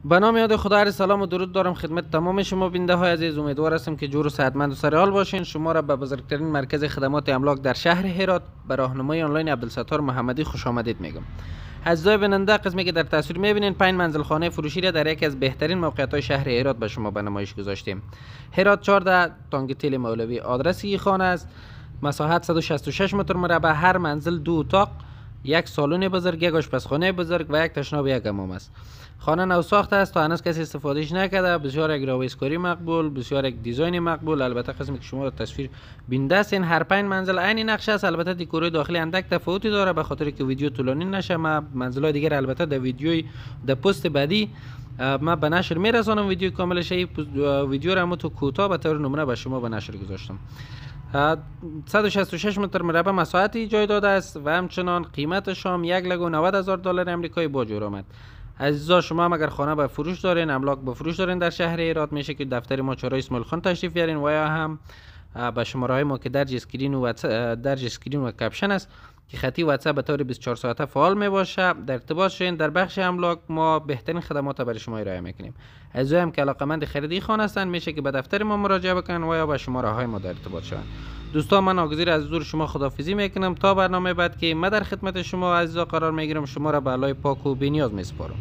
به نام یاد خدا، هر سلام و درود دارم خدمت تمام شما بیننده های عزیز. امیدوار هستم که جور و صحتمند و سرحال باشین. شما را به بزرگترین مرکز خدمات املاک در شهر هرات به راهنمای آنلاین عبدالستار محمدی خوش آمدید میگم. عزیزای بیننده، قسمی که در تصویر میبینین 5 منزل خانه فروشی را در یکی از بهترین موقعیت های شهر هرات به شما به نمایش گذاشتیم. هرات 14 تانگتیل مولوی. آدرس این خانه است مساحت 166 متر مربع. هر منزل 2 اتاق، یک سالن بزرگ، یک آشپزخانه بزرگ و یک تشناب، یک حمام است. خانه نو ساخته است، تا هنوز کسی استفادهش نکرده. بسیار یک راویسکاری مقبول، بسیار یک دیزاین مقبول. البته قسمی که شما در تصویر بینده هستین هر 5 منزل عین نقشه است. البته دکورای داخلی اندک تفاوتی داره به خاطر که ویدیو طولانی نشه. ما منزل‌های دیگر البته در ویدیوی در پست بعدی ما به نشر میرسانم ویدیو کاملش. ویدیو را تو کوتاه به طور نمونه به شما به نشر گذاشتم. 166 متر مربع مساحتی جای داده است و همچنان قیمتش هم $1,90,000 آمریکایی با جور آمد. عزیزا، شما هم اگر خانه به فروش دارین، املاک به فروش دارین در شهر هرات، میشه که دفتر ما چهارراه اسماعیل خان تشریف بیارین و یا هم به شماره های ما که درج اسکرین و کپشن است که خطی واتساپ به طور 24 ساعته فعال می باشه در ارتباط شین. در بخش املاک ما بهترین خدمات برای شما ارائه میکنیم. عزیزا هم که علاقه‌مند خرید خانه هستند، میشه که به دفتر ما مراجعه بکنن و یا به شماره های ما در ارتباط شوند. دوستان، من ناگزیر از حضور شما خداحافظی میکنم تا برنامه بعد که من در خدمت شما عزیزا قرار میگیرم. شما را به الله پاک و بی‌نیاز میسپارم.